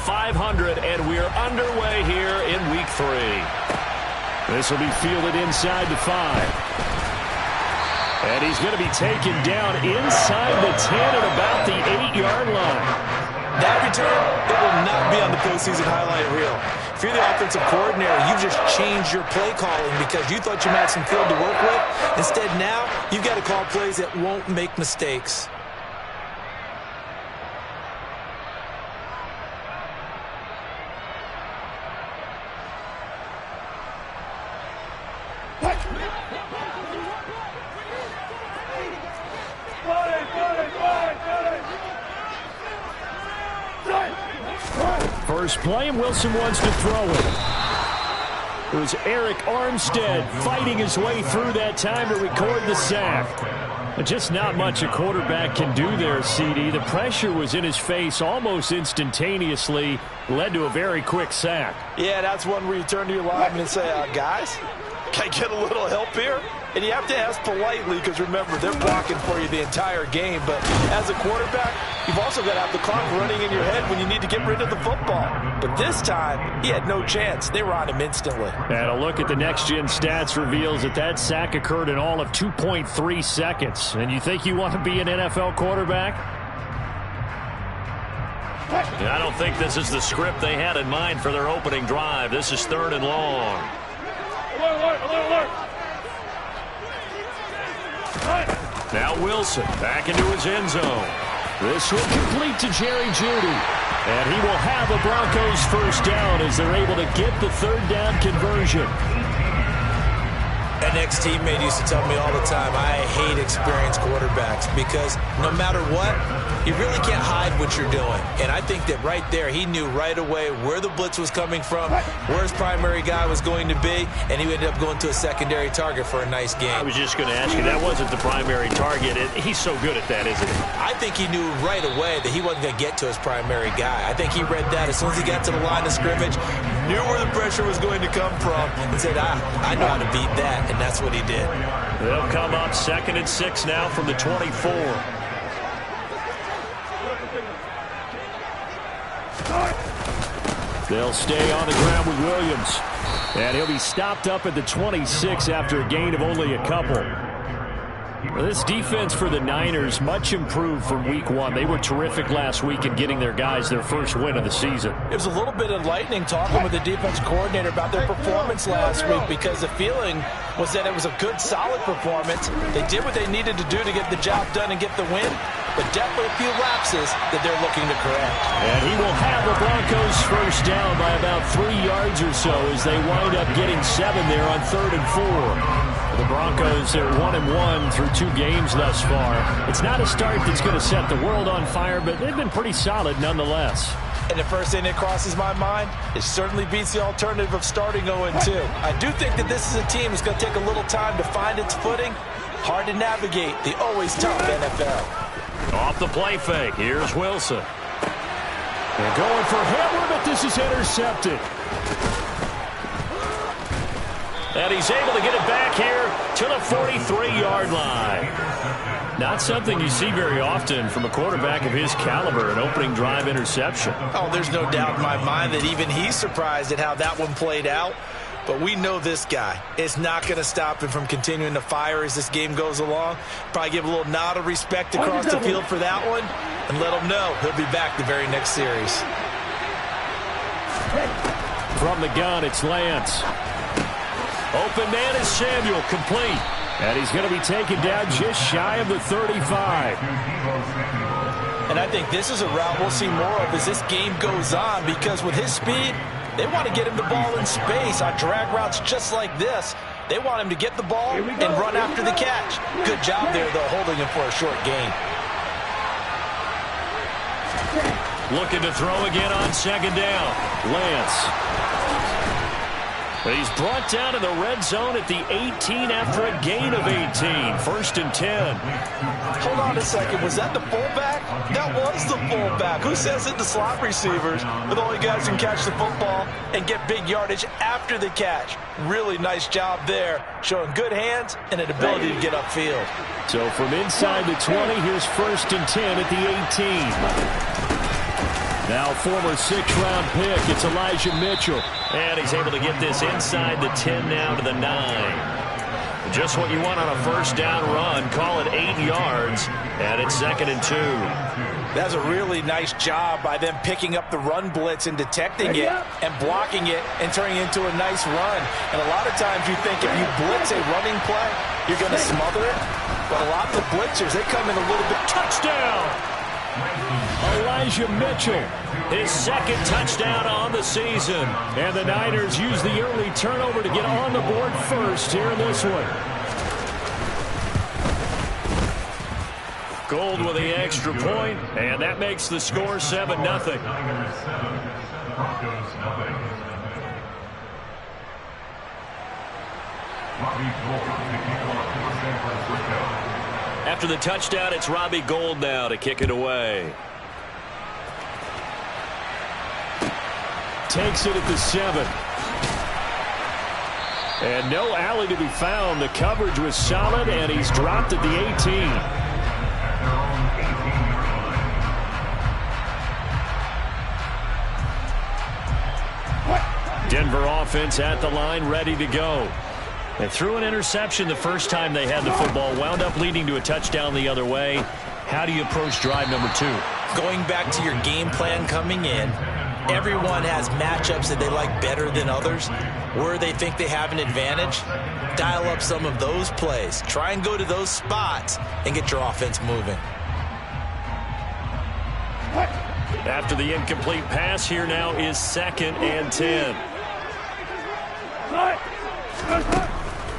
500, and we're underway here in Week 3. This will be fielded inside the 5. And he's going to be taken down inside the 10 at about the 8-yard line. That return, it will not be on the postseason highlight reel. If you're the offensive coordinator, you've just changed your play calling because you thought you had some field to work with. Instead, now, you've got to call plays that won't make mistakes. First play, and Wilson wants to throw it. It was Eric Armstead fighting his way through that time to record the sack. But just not much a quarterback can do there, CD. The pressure was in his face almost instantaneously, led to a very quick sack. Yeah, that's one where you turn to your lineman and say, guys, can I get a little help here? And you have to ask politely because, remember, they're blocking for you the entire game. But as a quarterback, you've also got to have the clock running in your head when you need to get rid of the football. But this time, he had no chance. They were on him instantly. And a look at the next-gen stats reveals that sack occurred in all of 2.3 seconds. And you think you want to be an NFL quarterback? I don't think this is the script they had in mind for their opening drive. This is 3rd and long. Alert. Now Wilson back into his end zone. This will complete to Jerry Jeudy. And he will have a Broncos first down as they're able to get the 3rd down conversion. An ex-teammate used to tell me all the time, I hate experienced quarterbacks because no matter what, you really can't hide what you're doing. And I think that right there, he knew right away where the blitz was coming from, where his primary guy was going to be, and he ended up going to a secondary target for a nice game. I was just going to ask you, that wasn't the primary target. He's so good at that, isn't he? I think he knew right away that he wasn't going to get to his primary guy. I think he read that as soon as he got to the line of scrimmage, knew where the pressure was going to come from, and said, I know how to beat that, and that's what he did. They'll come up 2nd and 6 now from the 24. They'll stay on the ground with Williams. And he'll be stopped up at the 26 after a gain of only a couple. This defense for the Niners, much improved from Week 1. They were terrific last week in getting their guys their first win of the season. It was a little bit enlightening talking with the defense coordinator about their performance last week because the feeling was that it was a good, solid performance. They did what they needed to do to get the job done and get the win, but definitely a few lapses that they're looking to correct. And he will have the Broncos first down by about 3 yards or so as they wind up getting 7 there on 3rd and 4. The Broncos are 1-1 through 2 games thus far. It's not a start that's going to set the world on fire, but they've been pretty solid nonetheless. And the first thing that crosses my mind, it certainly beats the alternative of starting 0-2. I do think that this is a team that's going to take a little time to find its footing. Hard to navigate the always tough NFL. Off the play fake, here's Wilson. They're going for Hamler, but this is intercepted. And he's able to get it back here to the 43-yard line. Not something you see very often from a quarterback of his caliber, an opening drive interception. Oh, there's no doubt in my mind that even he's surprised at how that one played out. But we know this guy is not going to stop him from continuing to fire as this game goes along. Probably give a little nod of respect across the field for that one and let him know he'll be back the very next series. From the gun, it's Lance. Open man is Samuel, complete. And he's going to be taken down just shy of the 35. And I think this is a route we'll see more of as this game goes on because with his speed, they want to get him the ball in space on drag routes just like this. They want him to get the ball and run after the catch. Good job there, though, holding him for a short gain. Looking to throw again on 2nd down. Lance. He's brought down to the red zone at the 18 after a gain of 18. 1st and 10. Hold on a second. Was that the fullback? That was the fullback. Who says it? The slot receivers are the only guys who can catch the football and get big yardage after the catch. Really nice job there, showing good hands and an ability to get upfield. So from inside the 20, here's 1st and 10 at the 18. Now former 6th-round pick, it's Elijah Mitchell. And he's able to get this inside the 10 now to the 9. Just what you want on a first down run. Call it 8 yards, and it's 2nd and 2. That's a really nice job by them picking up the run blitz and detecting it and blocking it and turning it into a nice run. And a lot of times you think if you blitz a running play, you're going to smother it. But a lot of the blitzers, they come in a little bit. Touchdown! Elijah Mitchell. His 2nd touchdown on the season. And the Niners use the early turnover to get on the board first here in this one. Gold with the extra point, and that makes the score 7-0. After the touchdown, it's Robbie Gould now to kick it away. Takes it at the 7. And no alley to be found. The coverage was solid, and he's dropped at the 18. Denver offense at the line, ready to go. They threw an interception the first time they had the football, wound up leading to a touchdown the other way. How do you approach drive number 2? Going back to your game plan coming in, everyone has matchups that they like better than others, where they think they have an advantage. Dial up some of those plays. Try and go to those spots and get your offense moving. After the incomplete pass, here now is 2nd and 10.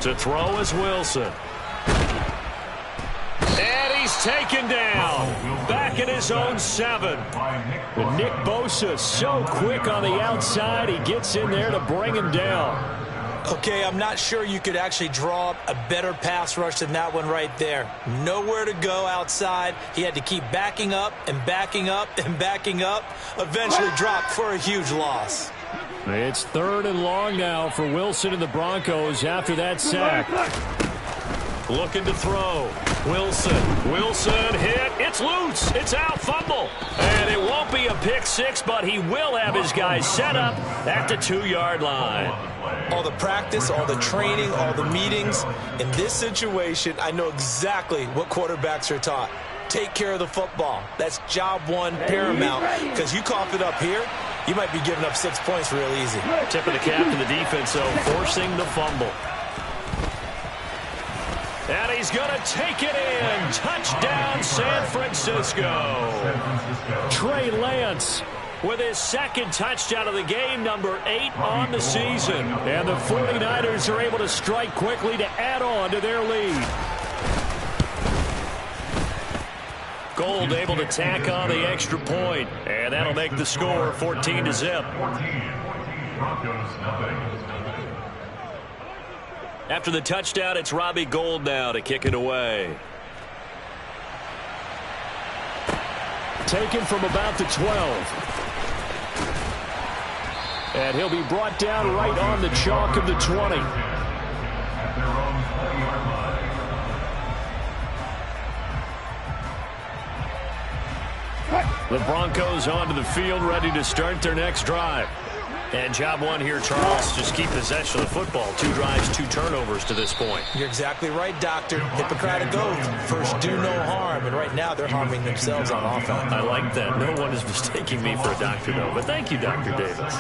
To throw is Wilson. And he's taken down. Back at his own 7. And Nick Bosa so quick on the outside. He gets in there to bring him down. Okay, I'm not sure you could actually draw up a better pass rush than that one right there. Nowhere to go outside. He had to keep backing up and backing up and backing up. Eventually dropped for a huge loss. It's 3rd and long now for Wilson and the Broncos after that sack. Looking to throw. Wilson hit. It's loose. It's out. Fumble. And it won't be a pick 6, but he will have his guys set up at the 2-yard line. All the practice, all the training, all the meetings. In this situation, I know exactly what quarterbacks are taught. Take care of the football. That's job 1 paramount. Because you cough it up here, you might be giving up 6 points real easy. Tip of the cap to the defense, though, forcing the fumble. And he's going to take it in. Touchdown, San Francisco. Trey Lance with his 2nd touchdown of the game, number 8 on the season. And the 49ers are able to strike quickly to add on to their lead. Gould able to tack on the extra point, and that'll make the score 14-0. After the touchdown, it's Robbie Gould now to kick it away. Taken from about the 12. And he'll be brought down right on the chalk of the 20. The Broncos onto the field, ready to start their next drive. And job 1 here, Charles, just keep possession of the football. 2 drives, 2 turnovers to this point. You're exactly right, Doctor. Hippocratic oath. First, do no harm. And right now, they're harming themselves on offense. I like that. No one is mistaking me for a doctor, though. But thank you, Dr. Davis.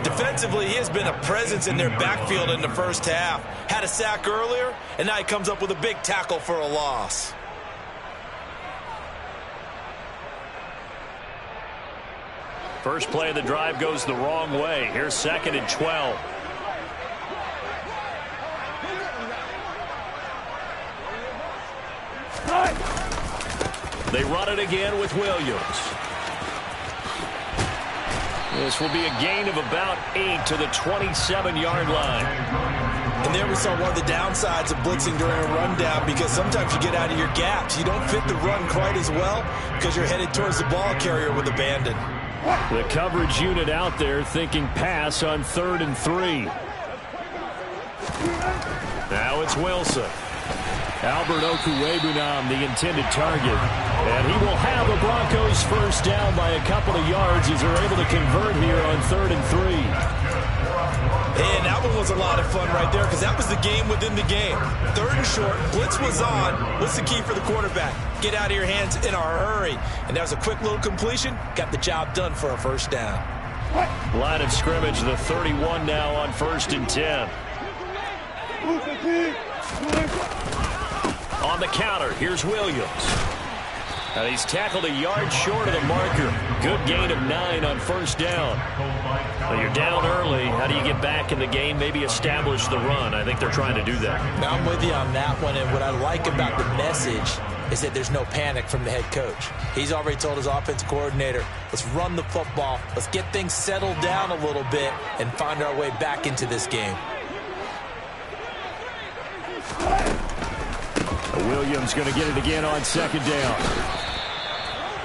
Defensively, he has been a presence in their backfield in the first half. Had a sack earlier, and now he comes up with a big tackle for a loss. First play of the drive goes the wrong way. Here's 2nd and 12. They run it again with Williams. This will be a gain of about 8 to the 27-yard line. And there we saw one of the downsides of blitzing during a rundown, because sometimes you get out of your gaps. You don't fit the run quite as well because you're headed towards the ball carrier with abandon. The coverage unit out there thinking pass on 3rd and 3. Now it's Wilson. Albert Okuwebunam, the intended target. And he will have the Broncos first down by a couple of yards as they're able to convert here on 3rd and 3. And that one was a lot of fun right there because that was the game within the game. 3rd and short, blitz was on. What's the key for the quarterback? Get out of your hands in a hurry. And that was a quick little completion. Got the job done for a first down. Line of scrimmage, the 31 now on 1st and 10. On the counter, here's Williams. And he's tackled a yard short of the marker. Good gain of 9 on 1st down. Well, you're down early. How do you get back in the game? Maybe establish the run. I think they're trying to do that. Now, I'm with you on that one. And what I like about the message is that there's no panic from the head coach. He's already told his offensive coordinator, let's run the football. Let's get things settled down a little bit and find our way back into this game. Williams going to get it again on 2nd down.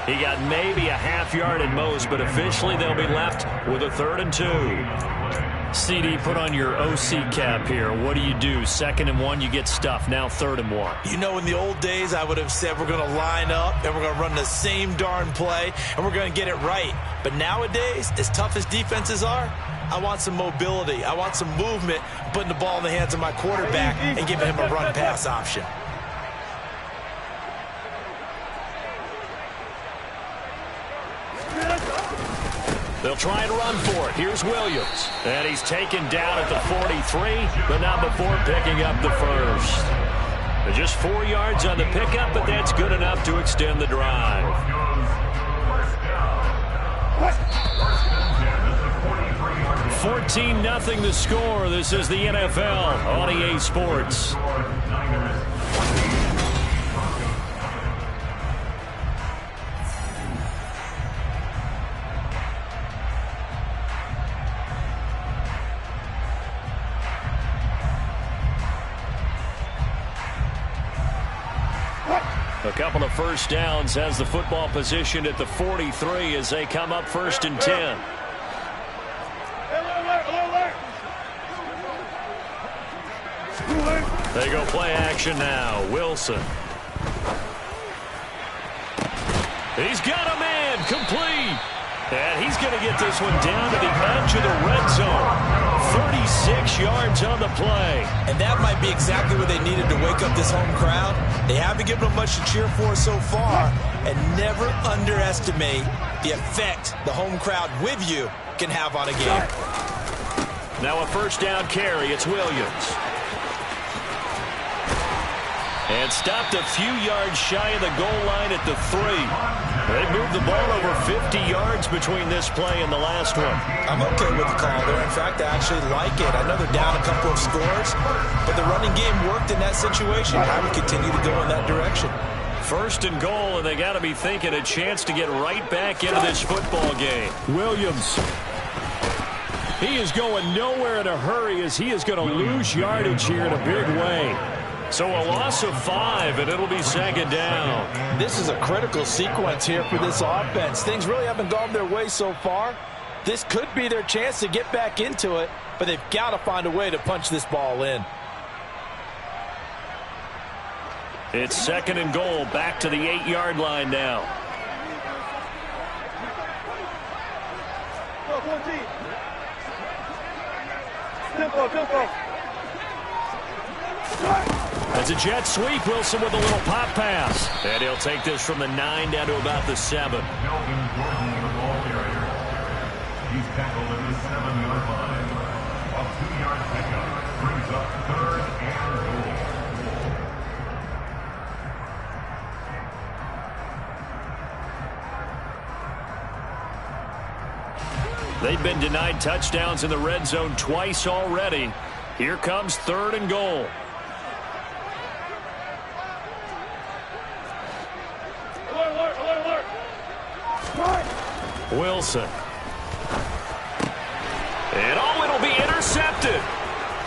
He got maybe a half yard at most, but officially they'll be left with a 3rd and 2. CD, put on your OC cap here. What do you do? 2nd and 1, you get stuffed. Now 3rd and 1. You know, in the old days, I would have said we're going to line up and we're going to run the same darn play and we're going to get it right. But nowadays, as tough as defenses are, I want some mobility. I want some movement, putting the ball in the hands of my quarterback and giving him a run-pass option. They'll try and run for it. Here's Williams. And he's taken down at the 43, but not before picking up the first. Just 4 yards on the pickup, but that's good enough to extend the drive. 14-0 the score. This is the NFL on EA Sports. A couple of first downs has the football positioned at the 43 as they come up 1st and 10. They go play action now. Wilson. He's got a man complete. And he's going to get this one down to the edge of the red zone. 36 yards on the play. And that might be exactly what they needed to wake up this home crowd. They haven't given them much to cheer for so far. And never underestimate the effect the home crowd with you can have on a game. Now a first down carry. It's Williams. And stopped a few yards shy of the goal line at the 3. They moved the ball over 50 yards between this play and the last one. I'm okay with the call there. In fact, I actually like it. I know they're down a couple of scores, but the running game worked in that situation. I would continue to go in that direction. 1st and goal, and they got to be thinking a chance to get right back into this football game. Williams. He is going nowhere in a hurry as he is going to lose yardage here in a big way. So a loss of 5, and it'll be 2nd down. This is a critical sequence here for this offense. Things really haven't gone their way so far. This could be their chance to get back into it, but they've got to find a way to punch this ball in. It's 2nd and goal, back to the 8-yard line now. It's a jet sweep. Wilson with a little pop pass. And he'll take this from the 9 down to about the 7. He's tackled at the 7-yard line. A 2-yard pickup brings up 3rd and goal. They've been denied touchdowns in the red zone twice already. Here comes 3rd and goal. Wilson. And it'll be intercepted.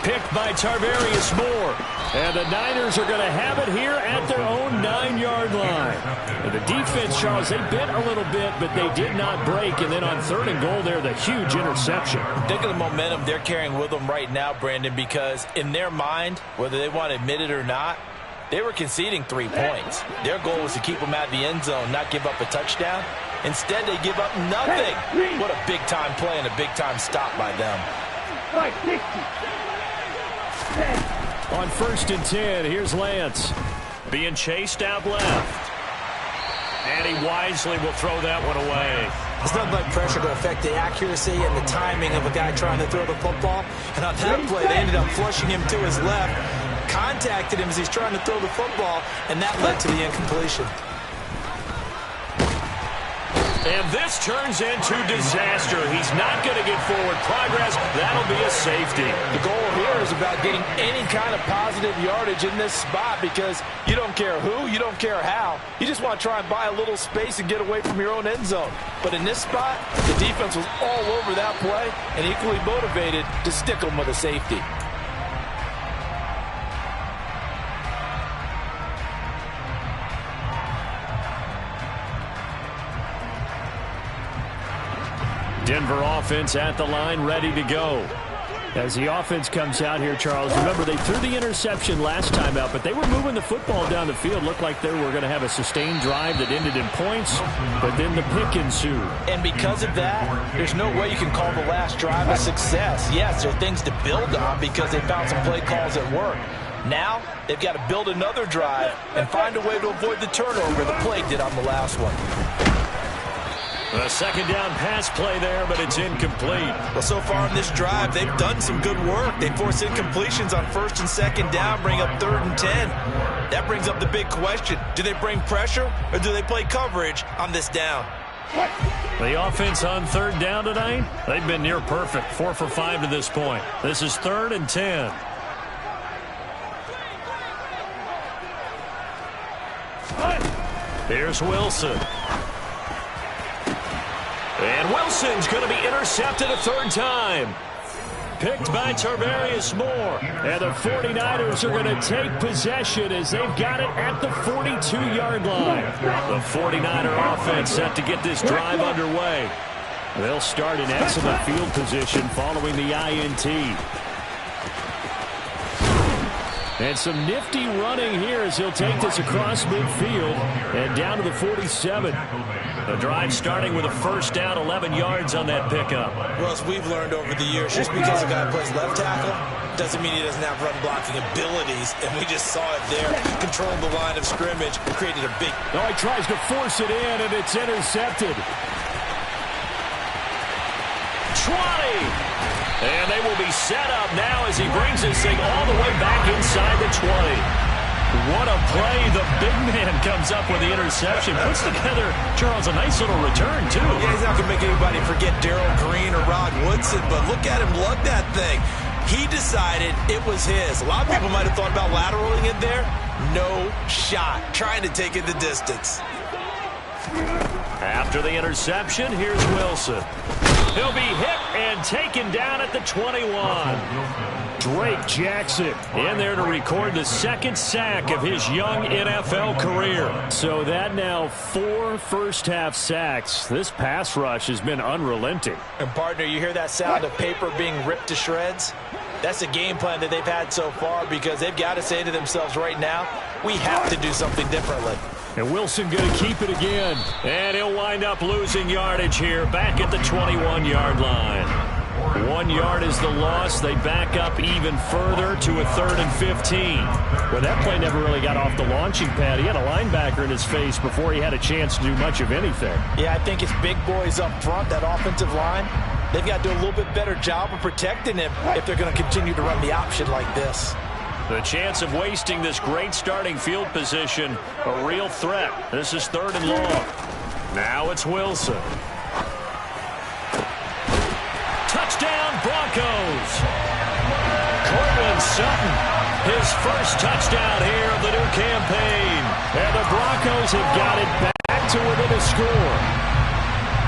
Picked by Tarvarius Moore. And the Niners are going to have it here at their own 9-yard line. And the defense, Charles, they bit a little bit, but they did not break. And then on 3rd and goal there, the huge interception. Think of the momentum they're carrying with them right now, Brandon, because in their mind, whether they want to admit it or not, They were conceding 3 points. Their goal was to keep them out of the end zone, not give up a touchdown. Instead, they give up nothing. What a big-time play and a big-time stop by them. On 1st and 10, here's Lance. Being chased out left. And he wisely will throw that one away. It's nothing like pressure to affect the accuracy and the timing of a guy trying to throw the football. And on that play, they ended up flushing him to his left, contacted him as he's trying to throw the football, and that led to the incompletion. And this turns into disaster. He's not going to get forward progress. That'll be a safety. The goal here is about getting any kind of positive yardage in this spot because you don't care who, you don't care how. You just want to try and buy a little space and get away from your own end zone. But in this spot, the defense was all over that play and equally motivated to stick them with a safety. Denver offense at the line, ready to go. As the offense comes out here, Charles, remember they threw the interception last time out, but they were moving the football down the field. Looked like they were going to have a sustained drive that ended in points, but then the pick ensued. And because of that, there's no way you can call the last drive a success. Yes, there are things to build on because they found some play calls that work. Now, they've got to build another drive and find a way to avoid the turnover the play did on the last one. A second down pass play there, but it's incomplete. Well, so far in this drive, they've done some good work. They force incompletions on 1st and 2nd down, bring up 3rd and 10. That brings up the big question. Do they bring pressure or do they play coverage on this down? The offense on 3rd down tonight, they've been near perfect. 4 for 5 to this point. This is 3rd and 10. Here's Wilson. And Wilson's going to be intercepted a 3rd time. Picked by Tarvarius Moore. And the 49ers are going to take possession as they've got it at the 42-yard line. The 49er offense set to get this drive underway. They'll start in excellent field position following the INT. And some nifty running here as he'll take this across midfield and down to the 47. The drive starting with a 1st down, 11 yards on that pickup. Well, as we've learned over the years, just because a guy plays left tackle doesn't mean he doesn't have run blocking abilities. And we just saw it there. Controlled the line of scrimmage, created a big... Oh, he tries to force it in, and it's intercepted. 20! And they will be set up now as he brings this thing all the way back inside the 20. What a play. The big man comes up with the interception. Puts together, Charles, a nice little return, too. Yeah, he's not going to make anybody forget Darrell Green or Rod Woodson, but look at him lug that thing. He decided it was his. A lot of people might have thought about lateraling it there. No shot. Trying to take it the distance. After the interception, here's Wilson. He'll be hit and taken down at the 21. Drake Jackson in there to record the 2nd sack of his young NFL career. So that now 4 first-half sacks. This pass rush has been unrelenting. And, partner, you hear that sound of paper being ripped to shreds? That's a game plan that they've had so far because they've got to say to themselves right now, we have to do something differently. And Wilson going to keep it again. And he'll wind up losing yardage here back at the 21-yard line. 1 yard is the loss. They back up even further to a 3rd and 15. Well, that play never really got off the launching pad. He had a linebacker in his face before he had a chance to do much of anything. Yeah, I think it's big boys up front, that offensive line. They've got to do a little bit better job of protecting him if they're going to continue to run the option like this. The chance of wasting this great starting field position, a real threat. This is 3rd and long. Now it's Wilson. Touchdown, Broncos. Cortland Sutton, his first touchdown here of the new campaign. And the Broncos have got it back to within a score.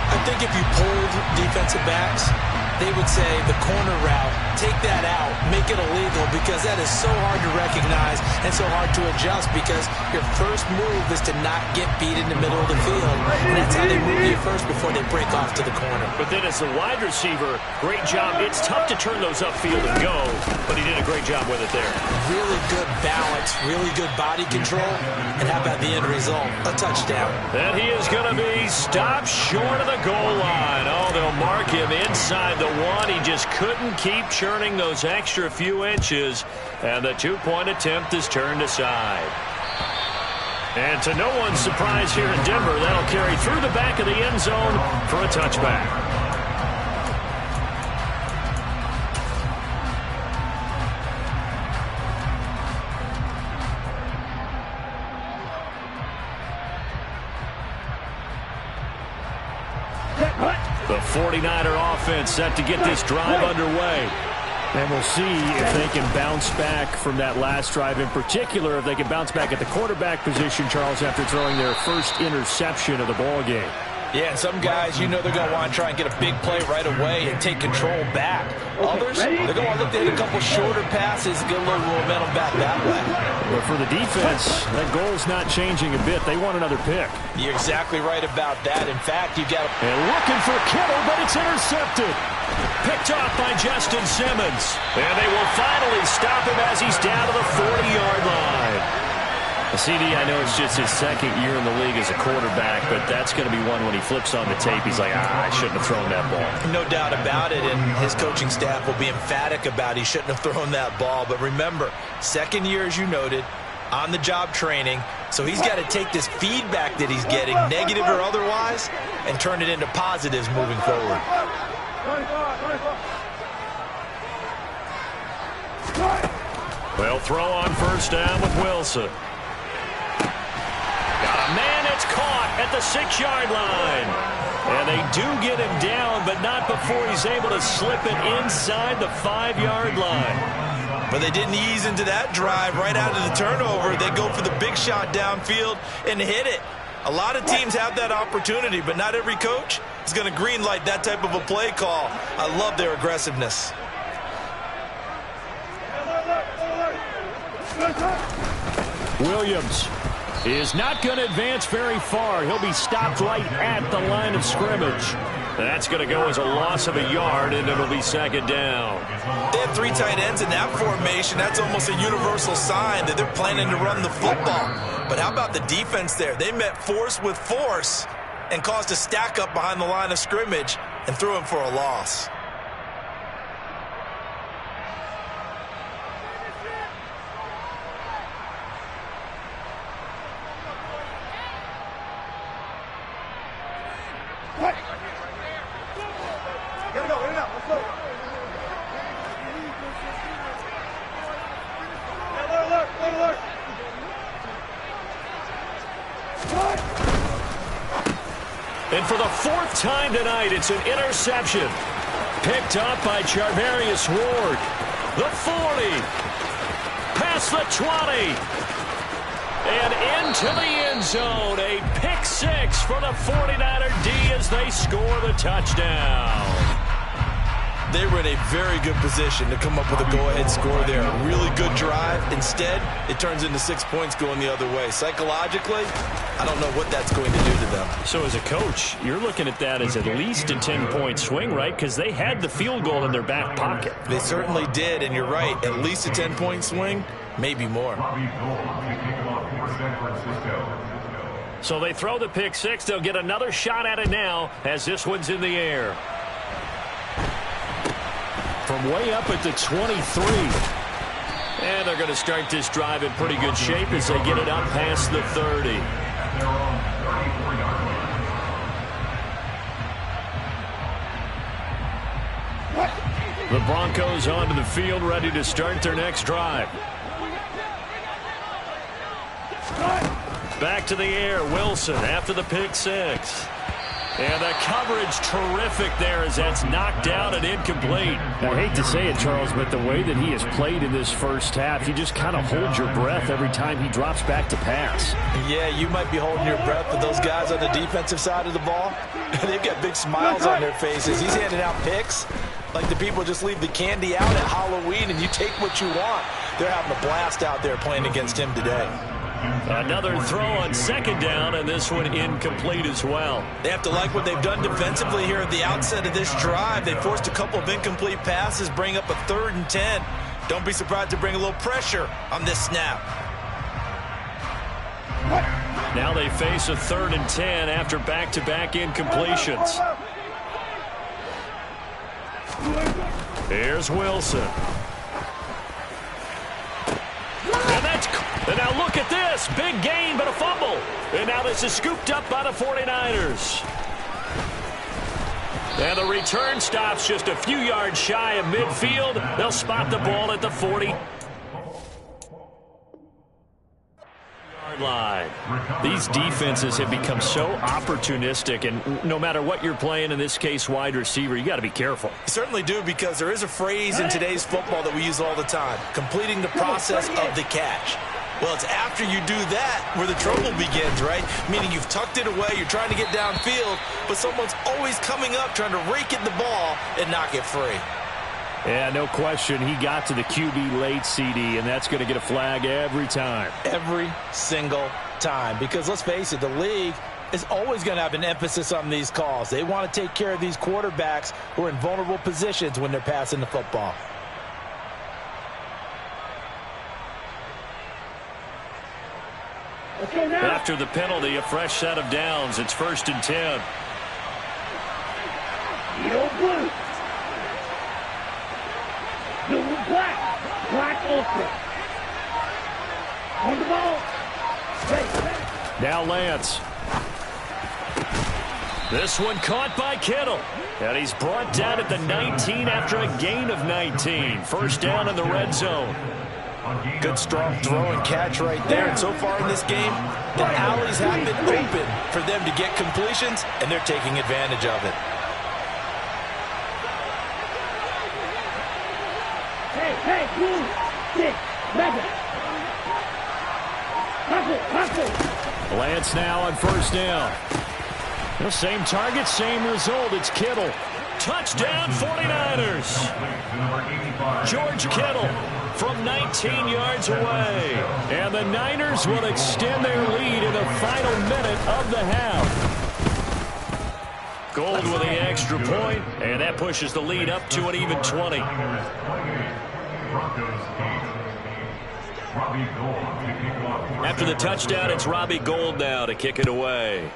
I think if you pulled defensive backs, they would say the corner route, take that out, make it illegal, because that is so hard to recognize and so hard to adjust, because your first move is to not get beat in the middle of the field. And that's how they move you first before they break off to the corner. But then as the wide receiver, great job. It's tough to turn those upfield and go, but he did a great job with it there. Really good balance, really good body control, and how about the end result? A touchdown. And he is going to be stopped short of the goal line. Oh, they'll mark him inside the one. He just couldn't keep churning those extra few inches, and the two-point attempt is turned aside. And to no one's surprise here in Denver, that'll carry through the back of the end zone for a touchback. The 49er offense set to get this drive underway. And we'll see if they can bounce back from that last drive, in particular if they can bounce back at the quarterback position, Charles, after throwing their first interception of the ball game. Yeah, and some guys, you know they're going to want to try and get a big play right away and take control back. Others, they're going to want to look to hit a couple shorter passes and get a little momentum back that way. But for the defense, that goal's not changing a bit. They want another pick. You're exactly right about that. In fact, you've got and looking for Kittle, but it's intercepted. Picked off by Justin Simmons. And they will finally stop him as he's down to the 40-yard line. CD, I know it's just his second year in the league as a quarterback, but that's going to be one when he flips on the tape, he's like, I shouldn't have thrown that ball. No doubt about it, and his coaching staff will be emphatic about he shouldn't have thrown that ball. But remember, second year, as you noted, on-the-job training, so he's got to take this feedback that he's getting, negative or otherwise, and turn it into positives moving forward. Well, throw on first down with Wilson. Got a man that's caught at the 6-yard line. And they do get him down, but not before he's able to slip it inside the 5-yard line. But they didn't ease into that drive right out of the turnover. They go for the big shot downfield and hit it. A lot of teams have that opportunity, but not every coach is going to green light that type of a play call. I love their aggressiveness. Williams is not going to advance very far. He'll be stopped right at the line of scrimmage. That's going to go as a loss of a yard, and it'll be second down. They have 3 tight ends in that formation. That's almost a universal sign that they're planning to run the football. But how about the defense there? They met force with force and caused a stack up behind the line of scrimmage and threw him for a loss. And for the 4th time tonight, it's an interception. Picked up by Charvarius Ward. The 40. Past the 20. And into the end zone. A pick 6 for the 49er D as they score the touchdown. They were in a very good position to come up with a go-ahead score there. A really good drive. Instead, it turns into 6 points going the other way. Psychologically, I don't know what that's going to do to them. So as a coach, you're looking at that as at least a 10-point swing, right? Because they had the field goal in their back pocket. They certainly did, and you're right. At least a 10-point swing, maybe more. So they throw the pick 6. They'll get another shot at it now as this one's in the air. From way up at the 23. And they're going to start this drive in pretty good shape as they get it up past the 30. The Broncos onto the field, ready to start their next drive. Back to the air, Wilson after the pick 6. And the coverage terrific there as that's knocked down and incomplete. I hate to say it, Charles, but the way that he has played in this first half, you just kind of hold your breath every time he drops back to pass. Yeah, you might be holding your breath, but those guys on the defensive side of the ball, they've got big smiles on their faces. He's handing out picks Like the people just leave the candy out at Halloween and you take what you want. They're having a blast out there playing against him today. Another throw on second down, and this one incomplete as well. They have to like what they've done defensively here at the outset of this drive. They forced a couple of incomplete passes, bring up a 3rd and 10. Don't be surprised to bring a little pressure on this snap. Now they face a 3rd and 10 after back-to-back incompletions. Here's Wilson. And now look at this. Big gain, but a fumble. And now this is scooped up by the 49ers. And the return stops just a few yards shy of midfield. They'll spot the ball at the 40. Line. These defenses have become so opportunistic, and no matter what you're playing, in this case wide receiver, you got to be careful. You certainly do, because there is a phrase in today's football that we use all the time: completing the process of the catch. Well, it's after you do that where the trouble begins, right? Meaning you've tucked it away, you're trying to get downfield, but someone's always coming up trying to rake at the ball and knock it free. Yeah, no question. He got to the QB late, CD, and that's going to get a flag every time. Every single time. Because let's face it, the league is always going to have an emphasis on these calls. They want to take care of these quarterbacks who are in vulnerable positions when they're passing the football. After the penalty, a fresh set of downs. It's 1st and 10. Blue. Blue black. Black ultra. On the ball. Now Lance. This one caught by Kittle. And he's brought down at the 19 after a gain of 19. First down in the red zone. Good strong throw and catch right there. And so far in this game, the alleys have been open for them to get completions, and they're taking advantage of it. Hey, blue, 6, 7. Hustle. Lance now on first down. The same target, same result. It's Kittle. Touchdown 49ers. George Kittle from 19 yards away. And the Niners will extend their lead in the final minute of the half. Gold with the extra point, and that pushes the lead up to an even 20. After the touchdown, it's Robbie Gould now to kick it away.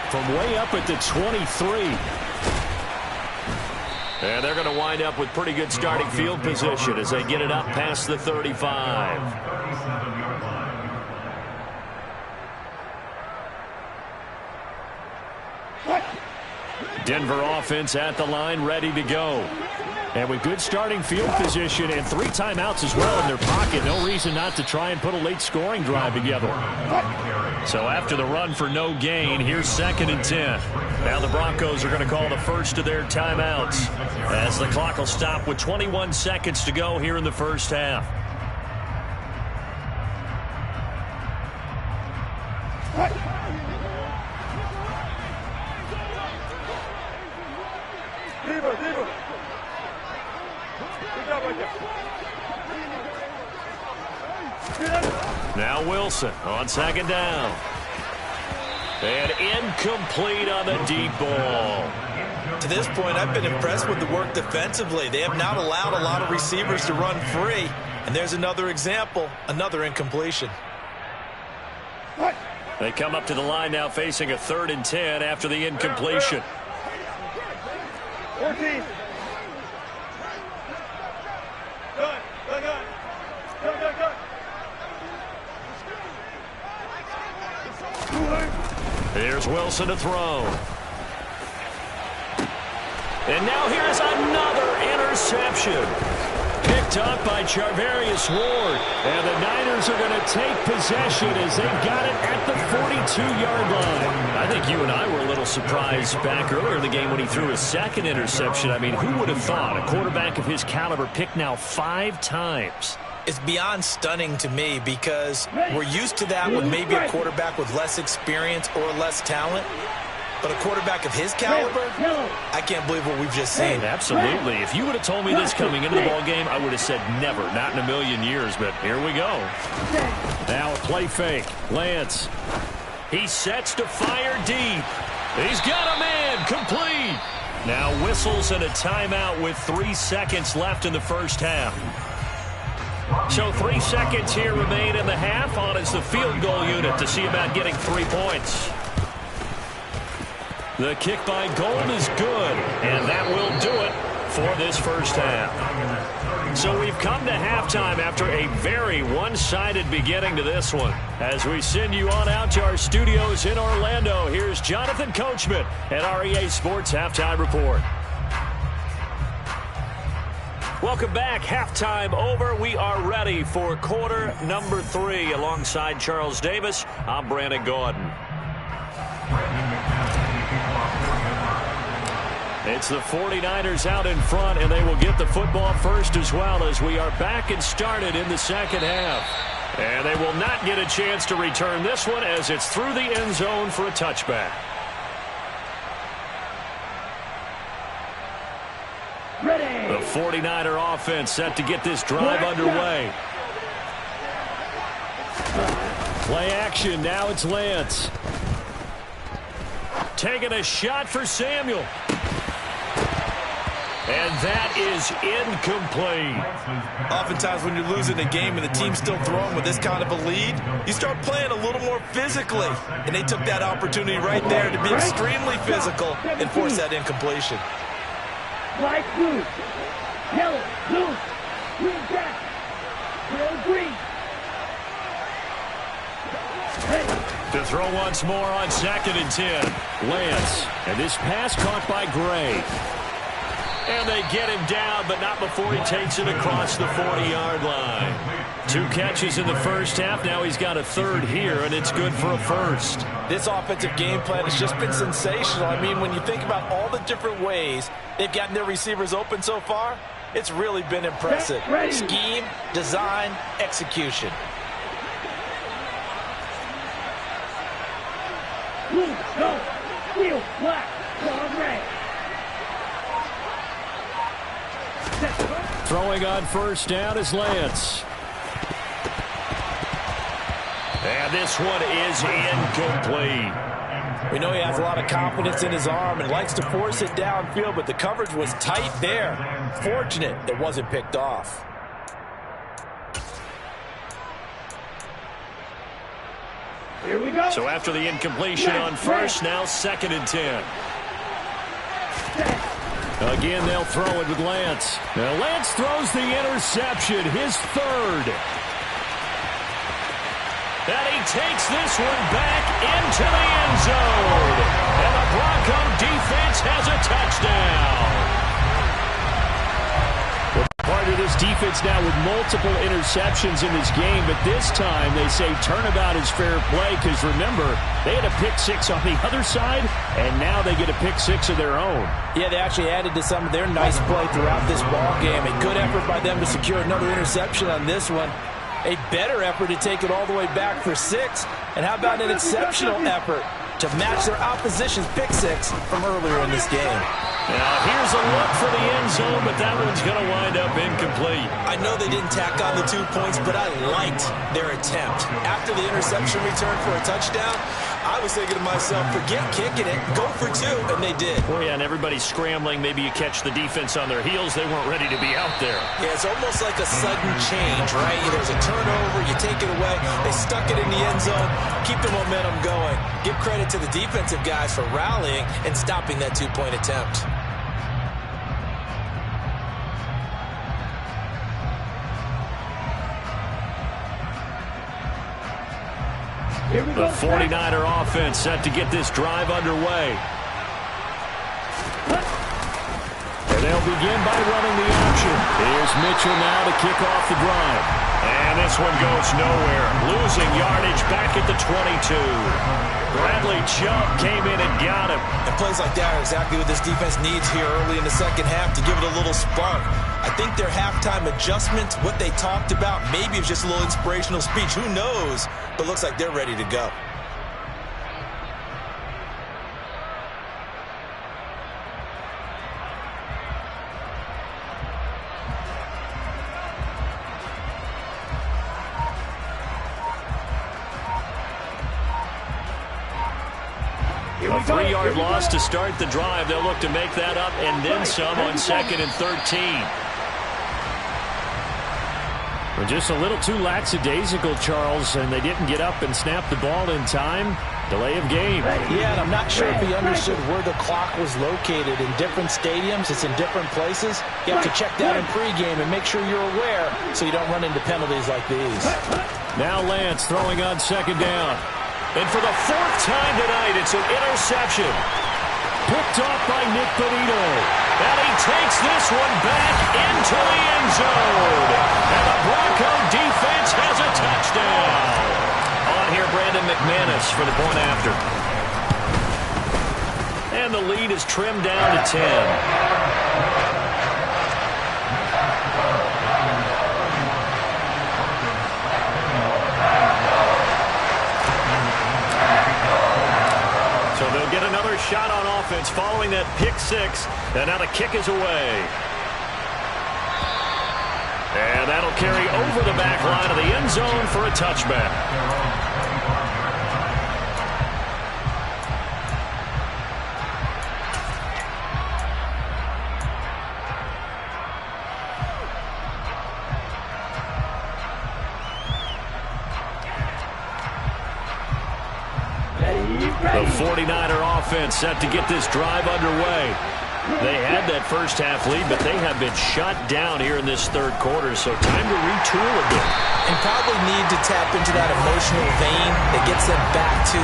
From way up at the 23. And they're going to wind up with pretty good starting field position as they get it up past the 35. Denver offense at the line, ready to go. And with good starting field position and 3 timeouts as well in their pocket, no reason not to try and put a late scoring drive together. So after the run for no gain, here's 2nd and 10. Now the Broncos are going to call the first of their timeouts as the clock will stop with 21 seconds to go here in the first half. Now Wilson on 2nd down. And incomplete on the deep ball. To this point, I've been impressed with the work defensively. They have not allowed a lot of receivers to run free. And there's another example, another incompletion. They come up to the line now facing a 3rd and 10 after the incompletion. 14. Here's Wilson to throw. And now here's another interception. Picked up by Charvarius Ward. And the Niners are going to take possession as they got it at the 42-yard line. I think you and I were a little surprised back earlier in the game when he threw his 2nd interception. I mean, who would have thought a quarterback of his caliber picked now 5 times? It's beyond stunning to me because we're used to that with maybe a quarterback with less experience or less talent. But a quarterback of his caliber, I can't believe what we've just seen. Absolutely. If you would have told me this coming into the ball game, I would have said never, not in a million years. But here we go. Now a play fake. Lance. He sets to fire deep. He's got a man. Complete. Now whistles and a timeout with 3 seconds left in the first half. So 3 seconds here remain in the half. On is the field goal unit to see about getting 3 points. The kick by Gold is good, and that will do it for this first half. So we've come to halftime after a very one-sided beginning to this one. As we send you on out to our studios in Orlando, here's Jonathan Coachman at REA Sports Halftime Report. Welcome back. Halftime over. We are ready for quarter number 3. Alongside Charles Davis, I'm Brandon Gordon. It's the 49ers out in front, and they will get the football first as well as we are back and started in the second half. And they will not get a chance to return this one as it's through the end zone for a touchback. Ready. The 49er offense set to get this drive underway. Play action. Now it's Lance. Taking a shot for Samuel. And that is incomplete. Oftentimes when you're losing a game and the team's still throwing with this kind of a lead, you start playing a little more physically. And they took that opportunity right there to be extremely physical and force that incompletion. White blue. Yellow, blue. Green back. Yellow, green. To throw once more on 2nd and 10. Lance. And this pass caught by Gray. And they get him down, but not before he takes it across the 40-yard line. 2 catches in the first half. Now he's got a third here, and it's good for a first. This offensive game plan has just been sensational. I mean, when you think about all the different ways they've gotten their receivers open so far, it's really been impressive. Scheme, design, execution. Blue, go. Steel, black. Color red. Throwing on first down is Lance. And this one is incomplete. We know he has a lot of confidence in his arm and likes to force it downfield, but the coverage was tight there. Fortunate it wasn't picked off. Here we go. So after the incompletion on first, now 2nd and 10. Again, they'll throw it with Lance. Now Lance throws the interception, his third. And he takes this one back into the end zone. And the Bronco defense has a touchdown. Part of this defense now with multiple interceptions in this game, but this time they say turnabout is fair play because remember, they had a pick 6 on the other side, and now they get a pick 6 of their own. Yeah, they actually added to some of their nice play throughout this ball game. A good effort by them to secure another interception on this one. A better effort to take it all the way back for 6. And how about an exceptional effort to match their opposition's pick 6 from earlier in this game? Now here's a look for the end zone, but that one's going to wind up incomplete. I know they didn't tack on the 2 points, but I liked their attempt. After the interception return for a touchdown, I was thinking to myself, forget kicking it, go for 2, and they did. Well, yeah, and everybody's scrambling. Maybe you catch the defense on their heels. They weren't ready to be out there. Yeah, it's almost like a sudden change, right? There's a turnover, you take it away, they stuck it in the end zone, keep the momentum going. Give credit to the defensive guys for rallying and stopping that 2-point attempt. The 49er offense set to get this drive underway. And they'll begin by running the option. Here's Mitchell now to kick off the drive. And this one goes nowhere. Losing yardage back at the 22. Bradley Chubb came in and got him. And plays like that are exactly what this defense needs here early in the second half to give it a little spark. I think their halftime adjustments, what they talked about, maybe it's just a little inspirational speech. Who knows? But looks like they're ready to go. 3-yard loss to start the drive. They'll look to make that up and then some on 2nd and 13. Well, just a little too lackadaisical, Charles, and they didn't get up and snap the ball in time. Delay of game. Yeah, and I'm not sure if he understood where the clock was located. In different stadiums, it's in different places. You have to check that in pregame and make sure you're aware so you don't run into penalties like these. Now Lance throwing on 2nd down. And for the 4th time tonight, it's an interception. Picked off by Nick Bonito. And he takes this one back into the end zone. And the Bronco defense has a touchdown. On here, Brandon McManus for the point after. And the lead is trimmed down to 10. So they'll get another shot on offense following that pick 6. And now the kick is away. And that'll carry over the back line of the end zone for a touchback. The 49er offense set to get this drive underway. They had that first half lead, but they have been shut down here in this 3rd quarter, so time to retool a bit. And probably need to tap into that emotional vein that gets them back to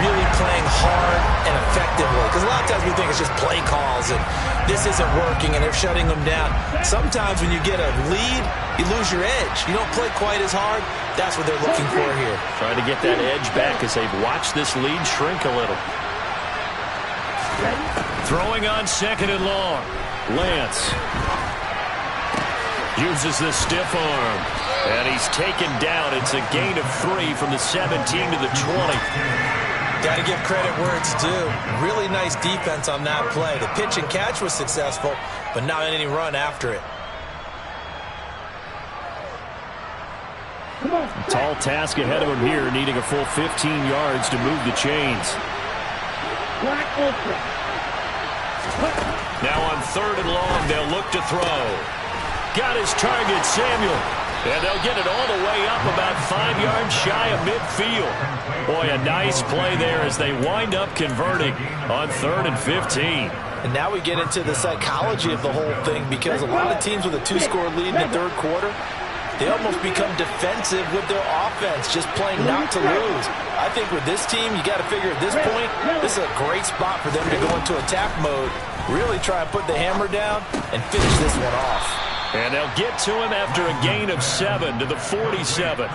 really playing hard and effectively. Because a lot of times we think it's just play calls and this isn't working and they're shutting them down. Sometimes when you get a lead, you lose your edge. You don't play quite as hard. That's what they're looking for here. Trying to get that edge back as they've watched this lead shrink a little. Throwing on 2nd and long. Lance uses the stiff arm. And he's taken down. It's a gain of 3 from the 17 to the 20. Got to give credit where it's due. Really nice defense on that play. The pitch and catch was successful, but not any run after it. Tall task ahead of him here, needing a full 15 yards to move the chains. Now on 3rd and long, they'll look to throw. Got his target, Samuel. And they'll get it all the way up about 5 yards shy of midfield. Boy, a nice play there as they wind up converting on 3rd and 15. And now we get into the psychology of the whole thing, because a lot of teams with a 2-score lead in the 3rd quarter, they almost become defensive with their offense, just playing not to lose. I think with this team, you got to figure at this point, this is a great spot for them to go into attack mode, really try and put the hammer down and finish this one off. And they'll get to him after a gain of 7 to the 47.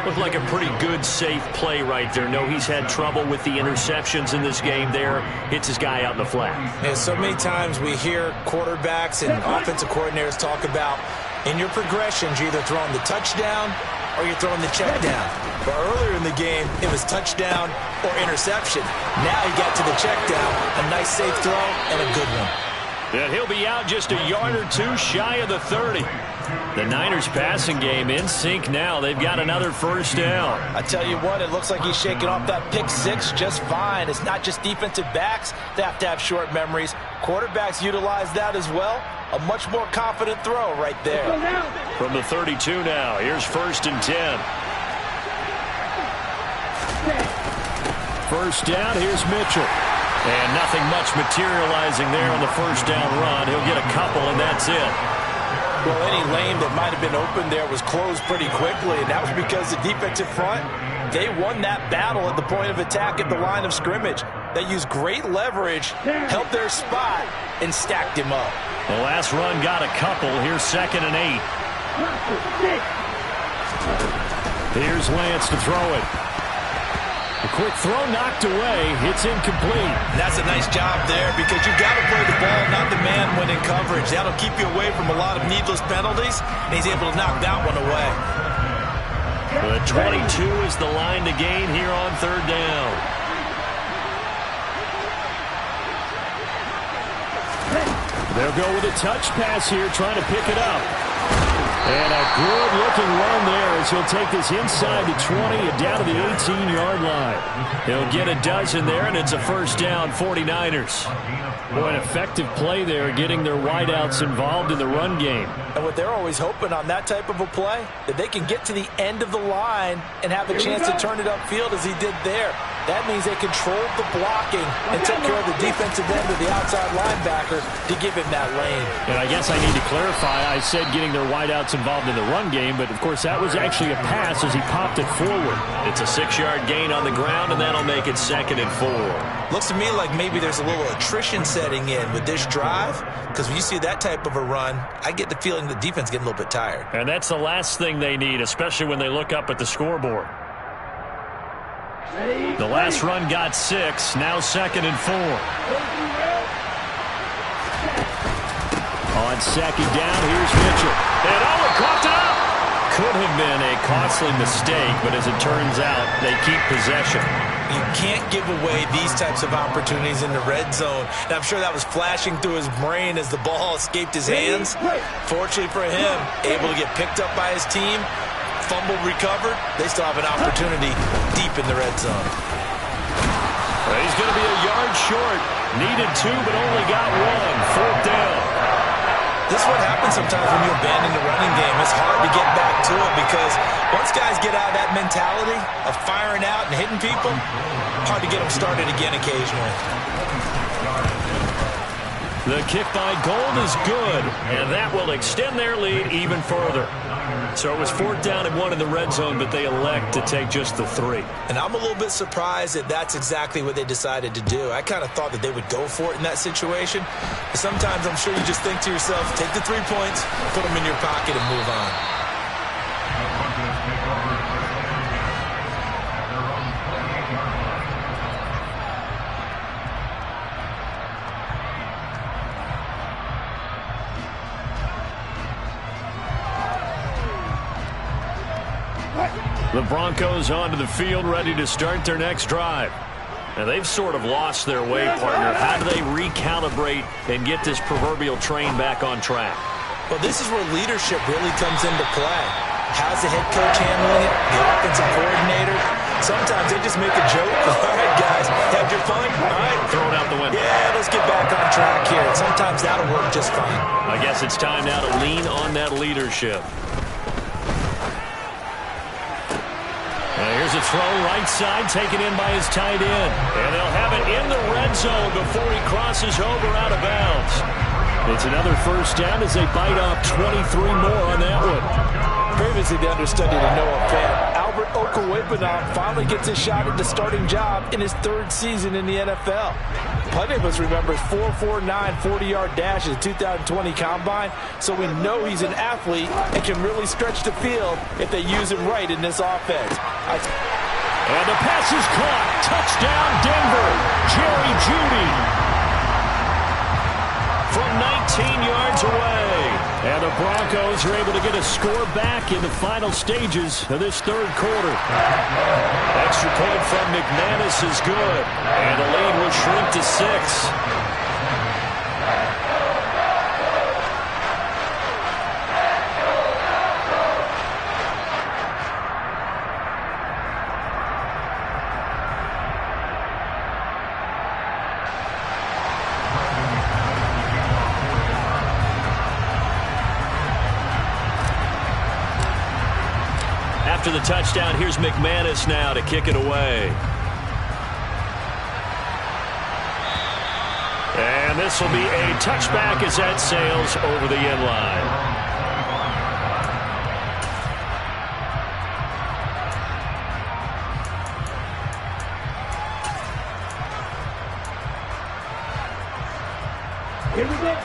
Looked like a pretty good, safe play right there. No, he's had trouble with the interceptions in this game there. Hits his guy out in the flat. And so many times we hear quarterbacks and offensive coordinators talk about in your progressions, you're either throwing the touchdown or you're throwing the check down. But earlier in the game, it was touchdown or interception. Now he got to the check down. A nice safe throw and a good one. And he'll be out just a yard or 2 shy of the 30. The Niners passing game in sync now. They've got another first down. I tell you what, it looks like he's shaking off that pick 6 just fine. It's not just defensive backs that have to have short memories. Quarterbacks utilize that as well. A much more confident throw right there. From the 32 now, here's 1st and 10. First down, here's Mitchell. And nothing much materializing there on the first down run. He'll get a couple, and that's it. Well, any lane that might have been open there was closed pretty quickly, and that was because the defensive front, they won that battle at the point of attack at the line of scrimmage. They used great leverage, held their spot, and stacked him up. The last run got a couple. Here's 2nd and 8. Here's Lance to throw it. A quick throw knocked away. It's incomplete. And that's a nice job there, because you've got to play the ball, not the man when in coverage. That'll keep you away from a lot of needless penalties, and he's able to knock that one away. The 22 is the line to gain here on 3rd down. They'll go with a touch pass here, trying to pick it up. And a good-looking run there as he'll take this inside the 20 and down to the 18-yard line. He'll get a dozen there, and it's a first down, 49ers. Boy, an effective play there, getting their wideouts involved in the run game. And what they're always hoping on that type of a play, that they can get to the end of the line and have a chance to turn it upfield as he did there. That means they controlled the blocking and took care of the defensive end of the outside linebacker to give him that lane. And I guess I need to clarify, I said getting their wideouts involved in the run game, but of course that was actually a pass as he popped it forward. It's a 6-yard gain on the ground, and that'll make it 2nd and 4. Looks to me like maybe there's a little attrition setting in with this drive, because when you see that type of a run, I get the feeling the defense getting a little bit tired. And that's the last thing they need, especially when they look up at the scoreboard. The last run got 6, now 2nd and 4. On 2nd down, here's Mitchell. And he caught it up! Could have been a costly mistake, but as it turns out, they keep possession. You can't give away these types of opportunities in the red zone. And I'm sure that was flashing through his brain as the ball escaped his hands. Fortunately for him, able to get picked up by his team, fumbled, recovered. They still have an opportunity deep in the red zone. Well, he's going to be a yard short. Needed 2, but only got 1. 4th down. This is what happens sometimes when you abandon the running game. It's hard to get back to it because once guys get out of that mentality of firing out and hitting people, hard to get them started again occasionally. The kick by Gold is good, and that will extend their lead even further. So it was 4th down and 1 in the red zone, but they elect to take just the 3. And I'm a little bit surprised that that's exactly what they decided to do. I kind of thought that they would go for it in that situation. But sometimes I'm sure you just think to yourself, take the 3 points, put them in your pocket, and move on. The Broncos onto the field, ready to start their next drive. Now, they've sort of lost their way, partner. How do they recalibrate and get this proverbial train back on track? Well, this is where leadership really comes into play. How's the head coach handling it? The offensive coordinator? Sometimes they just make a joke. All right, guys, had your fun? All right. Throw it out the window. Yeah, let's get back on track here. Sometimes that'll work just fine. I guess it's time now to lean on that leadership. Here's a throw, right side, taken in by his tight end. And they'll have it in the red zone before he crosses over out of bounds. It's another first down as they bite off 23 more on that one. Previously the understudy to Noah Fant, Albert Okwuegbunam finally gets a shot at the starting job in his 3rd season in the NFL. Plenty of us remember his 4.49 40-yard dash at the 2020 Combine, so we know he's an athlete and can really stretch the field if they use him right in this offense. And the pass is caught. Touchdown, Denver. Jerry Jeudy from 19 yards away. And the Broncos are able to get a score back in the final stages of this 3rd quarter. Extra point from McManus is good. And the lead will shrink to 6. After the touchdown, here's McManus now to kick it away. And this will be a touchback as that sails over the end line.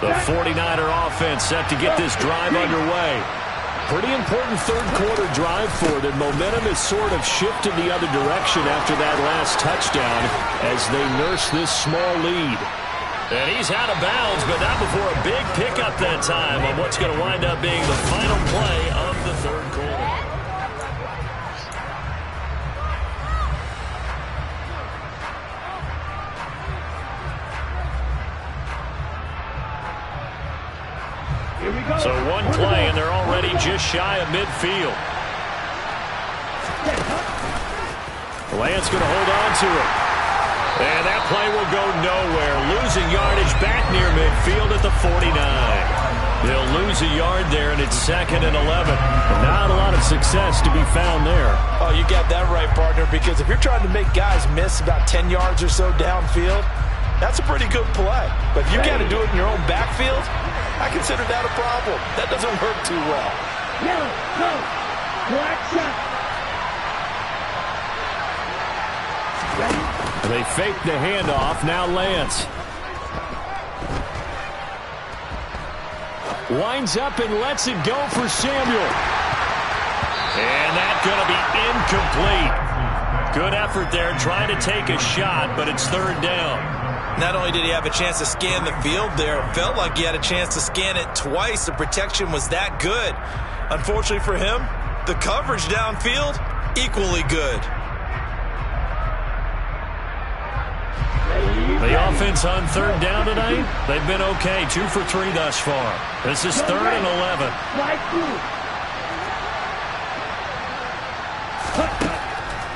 The 49er offense set to get this drive underway. Pretty important 3rd quarter drive for them. Momentum has sort of shifted the other direction after that last touchdown as they nurse this small lead. And he's out of bounds, but not before a big pickup that time on what's going to wind up being the final play of the 3rd quarter. So one play, and they're already just shy of midfield. Lance going to hold on to it. And that play will go nowhere. Losing yardage back near midfield at the 49. They'll lose a yard there, and it's 2nd and 11. Not a lot of success to be found there. Oh, you got that right, partner, because if you're trying to make guys miss about 10 yards or so downfield, that's a pretty good play. But if you got to do it in your own backfield, I consider that a problem. That doesn't work too well. Yellow, go. Black shot. They fake the handoff. Now Lance. Winds up and lets it go for Samuel. And that's going to be incomplete. Good effort there trying to take a shot, but it's 3rd down. Not only did he have a chance to scan the field there, it felt like he had a chance to scan it twice. The protection was that good. Unfortunately for him, the coverage downfield, equally good. The offense on 3rd down tonight, they've been okay. 2 for 3 thus far. This is 3rd and 11.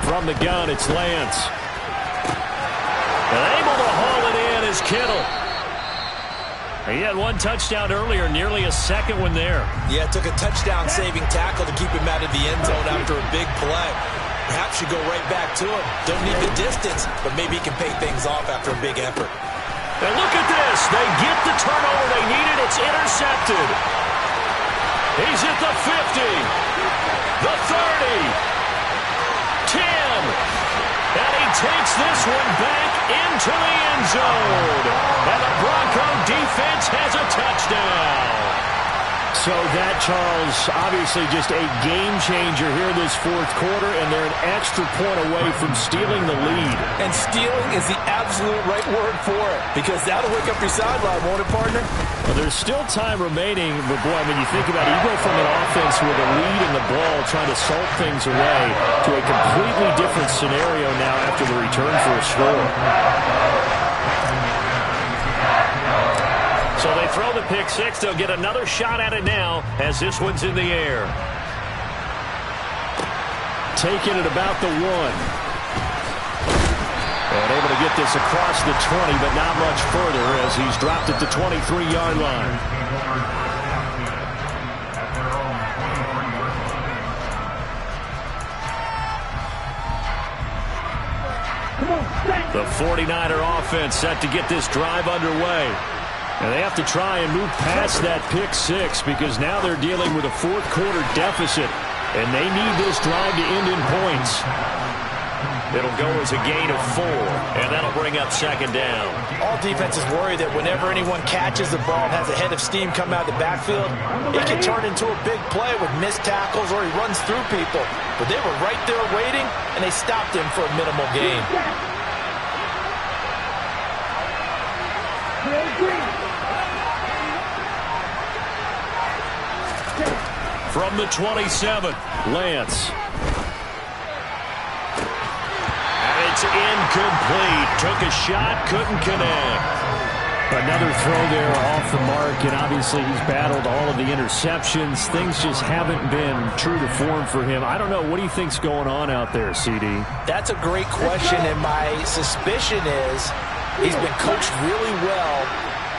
From the gun, it's Lance. And able to haul it in is Kittle. He had 1 touchdown earlier, nearly a 2nd one there. Yeah, it took a touchdown-saving tackle to keep him out of the end zone after a big play. Perhaps you go right back to him. Don't need the distance, but maybe he can pay things off after a big effort. And look at this. They get the turnover they needed. It's intercepted. He's at the 50, the 30, 10. And he takes this one back into the end zone. And the Bronco defense has a touchdown. So that, Charles, obviously just a game changer here this 4th quarter, and they're an extra point away from stealing the lead. And stealing is the absolute right word for it, because that'll wake up your sideline, won't it, partner? Well, there's still time remaining, but boy, when you think about it, you go from an offense with a lead in the ball trying to salt things away to a completely different scenario now after the return for a score. So they throw the pick 6. They'll get another shot at it now as this one's in the air. Taking it about the 1. And able to get this across the 20, but not much further as he's dropped at the 23-yard line. The 49er offense set to get this drive underway. And they have to try and move past that pick 6 because now they're dealing with a 4th quarter deficit, and they need this drive to end in points. It'll go as a gain of 4, and that'll bring up 2nd down. All defenses worry that whenever anyone catches the ball and has a head of steam come out of the backfield, it can turn into a big play with missed tackles or he runs through people. But they were right there waiting, and they stopped him for a minimal gain. From the 27, Lance. And it's incomplete. Took a shot, couldn't connect. Another throw there off the mark, and obviously he's battled all of the interceptions. Things just haven't been true to form for him. I don't know. What do you think's going on out there, CD? That's a great question, and my suspicion is he's been coached really well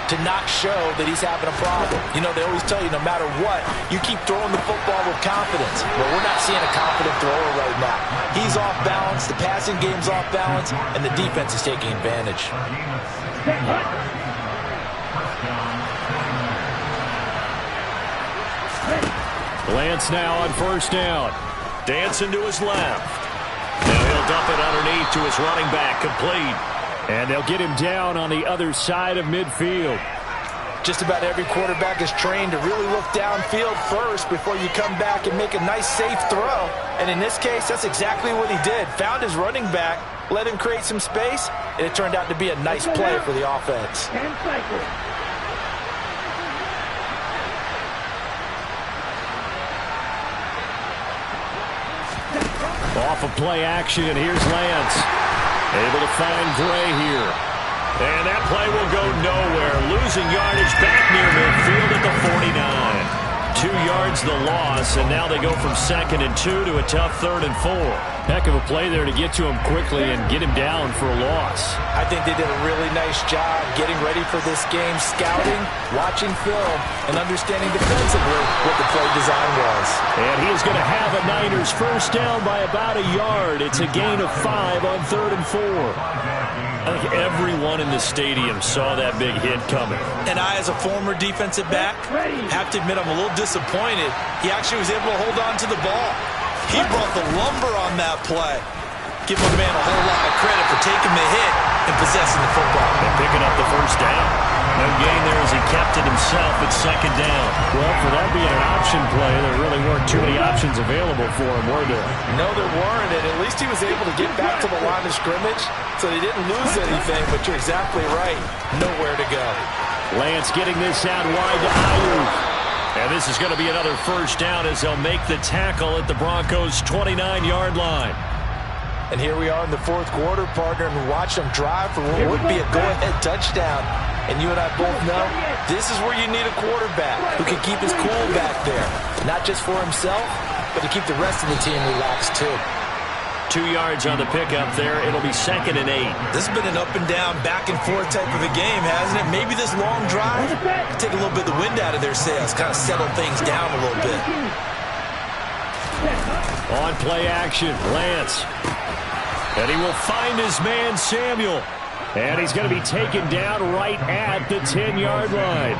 to not show that he's having a problem. You know, they always tell you no matter what, you keep throwing the football with confidence. But we're not seeing a confident thrower right now. He's off balance, the passing game's off balance, and the defense is taking advantage. Lance now on 1st down. Dancing to his left. Now he'll dump it underneath to his running back, complete. And they'll get him down on the other side of midfield. Just about every quarterback is trained to really look downfield first before you come back and make a nice, safe throw. And in this case, that's exactly what he did. Found his running back, let him create some space, and it turned out to be a nice play for the offense. Off of play action, here's Lance. Able to find Gray here. And that play will go nowhere. Losing yardage back near midfield at the 49. 2 yards the loss, and now they go from 2nd and 2 to a tough 3rd and 4. Heck of a play there to get to him quickly and get him down for a loss. I think they did a really nice job getting ready for this game, scouting, watching film, and understanding defensively what the play design was. And he is going to have a Niners first down by about a yard. It's a gain of 5 on 3rd and 4. I think everyone in the stadium saw that big hit coming. And I, as a former defensive back, have to admit I'm a little disappointed. He actually was able to hold on to the ball. He brought the lumber on that play. Give my man a whole lot of credit for taking the hit and possessing the football. And picking up the first down. No gain there as he kept it himself at 2nd down. Well, for that being an option play, there really weren't too many options available for him, were there? No, there weren't, and at least he was able to get back to the line of scrimmage, so they didn't lose anything, but you're exactly right. Nowhere to go. Lance getting this out wide to Ayuk. And this is going to be another first down as they'll make the tackle at the Broncos' 29-yard line. And here we are in the 4th quarter, partner, and watch them drive for what would be a go-ahead touchdown. And you and I both know this is where you need a quarterback who can keep his cool back there. Not just for himself, but to keep the rest of the team relaxed too. 2 yards on the pickup there. It'll be 2nd and 8. This has been an up-and-down, back-and-forth type of a game, hasn't it? Maybe this long drive take a little bit of the wind out of their sails, kind of settle things down a little bit. On play action, Lance. And he will find his man, Samuel. And he's going to be taken down right at the 10-yard line.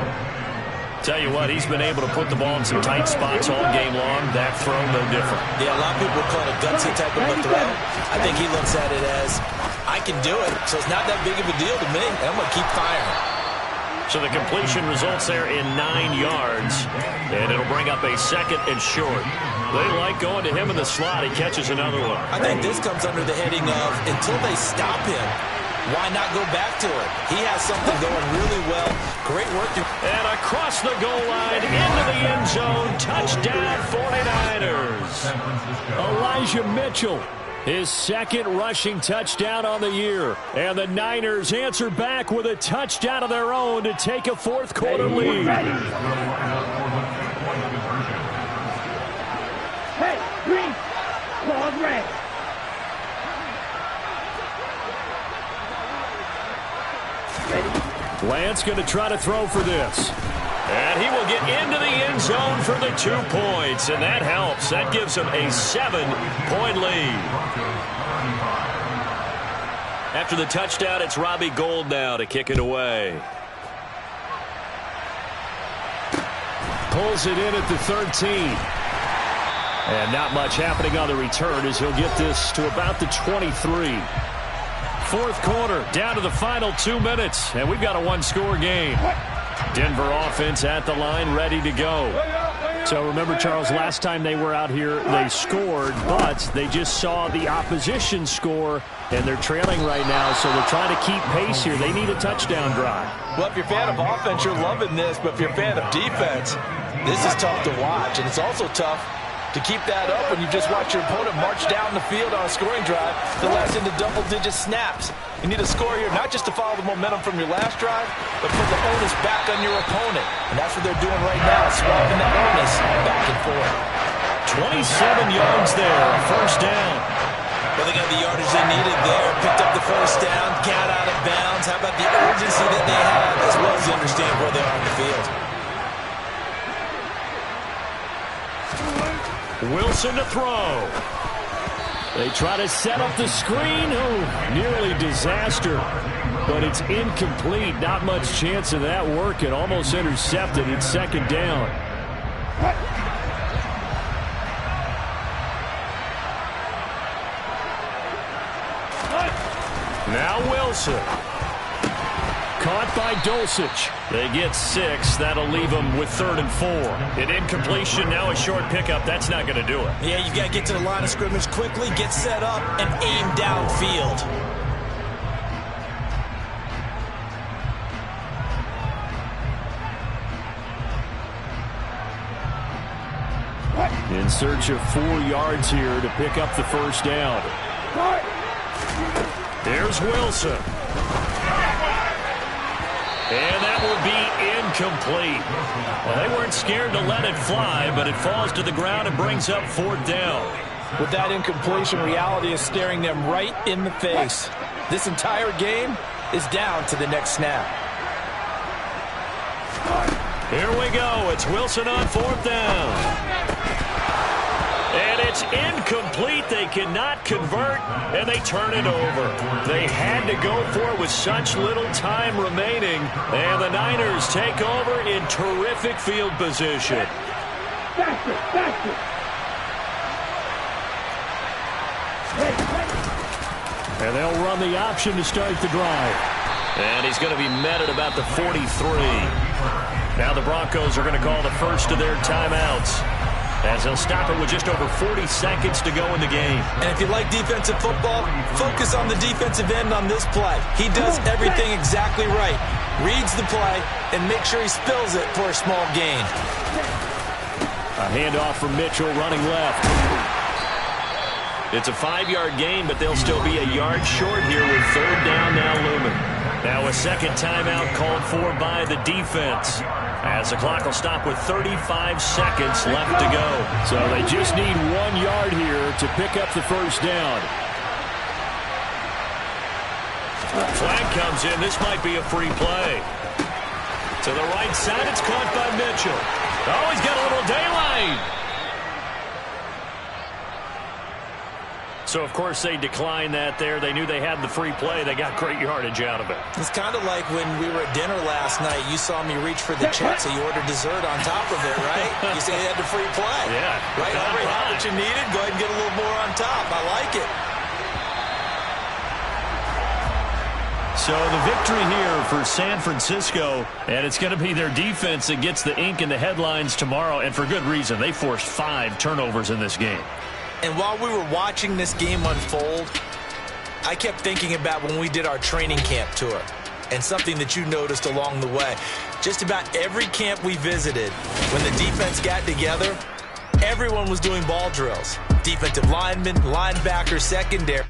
Tell you what, he's been able to put the ball in some tight spots all game long. That throw, no different. Yeah, a lot of people would call it a gutsy type of a throw. I think he looks at it as, I can do it, so it's not that big of a deal to me, and I'm going to keep firing. So the completion results there in 9 yards, and it'll bring up a 2nd and short. They like going to him in the slot. He catches another one. I think this comes under the heading of, until they stop him, why not go back to it? He has something going really well. Great work. And across the goal line, into the end zone. Touchdown, 49ers. Elijah Mitchell, his 2nd rushing touchdown on the year. And the Niners answer back with a touchdown of their own to take a 4th quarter lead. Hey, green, ball red. Lance going to try to throw for this. And he will get into the end zone for the 2 points, and that helps. That gives him a 7-point lead. After the touchdown, it's Robbie Gould now to kick it away. Pulls it in at the 13. And not much happening on the return as he'll get this to about the 23. 4th quarter, down to the final 2 minutes, and we've got a 1-score game. Denver offense at the line, ready to go. So remember, Charles, last time they were out here, they scored, but they just saw the opposition score, and they're trailing right now, so they're trying to keep pace here. They need a touchdown drive. Well, if you're a fan of offense, you're loving this, but if you're a fan of defense, this is tough to watch, and it's also tough to keep that up when you just watch your opponent march down the field on a scoring drive that lasts into double-digit snaps. You need a score here, not just to follow the momentum from your last drive, but put the onus back on your opponent. And that's what they're doing right now, swapping that onus back and forth. 27 yards there, a first down. Well, they got the yardage they needed there. Picked up the first down, got out of bounds. How about the urgency that they have, as well as they understand where they are on the field? Wilson to throw. They try to set up the screen. Oh, nearly disaster. But it's incomplete. Not much chance of that working. Almost intercepted. It's 2nd down. Now Wilson. Caught by Dulcich. They get 6. That'll leave them with 3rd and 4. An incompletion, now a short pickup. That's not going to do it. Yeah, you got to get to the line of scrimmage quickly, get set up, and aim downfield. In search of 4 yards here to pick up the first down. Here's Wilson. And that will be incomplete. Well, they weren't scared to let it fly, but it falls to the ground and brings up 4th down. With that incompletion, reality is staring them right in the face. This entire game is down to the next snap. Here we go. It's Wilson on 4th down. And it's incomplete. They cannot convert, and they turn it over. They had to go for it with such little time remaining, and the Niners take over in terrific field position. And they'll run the option to start the drive. And he's going to be met at about the 43. Now the Broncos are going to call the first of their timeouts, as they'll stop it with just over 40 seconds to go in the game. And if you like defensive football, focus on the defensive end on this play. He does everything exactly right. Reads the play and makes sure he spills it for a small gain. A handoff from Mitchell running left. It's a 5-yard gain, but they'll still be a yard short here with 3rd down now looming. Now a second timeout called for by the defense, as the clock will stop with 35 seconds left to go. So they just need 1 yard here to pick up the first down. Flag comes in. This might be a free play. To the right side, it's caught by Mitchell. Oh, he's got a little daylight. So, of course, they declined that there. They knew they had the free play. They got great yardage out of it. It's kind of like when we were at dinner last night. You saw me reach for the check, so you ordered dessert on top of it, right? You said you had the free play. Yeah. Right? Already had what you needed. Go ahead and get a little more on top. I like it. So the victory here for San Francisco, and it's going to be their defense that gets the ink in the headlines tomorrow, and for good reason. They forced 5 turnovers in this game. And while we were watching this game unfold, I kept thinking about when we did our training camp tour and something that you noticed along the way. Just about every camp we visited, when the defense got together, everyone was doing ball drills. Defensive linemen, linebackers, secondary.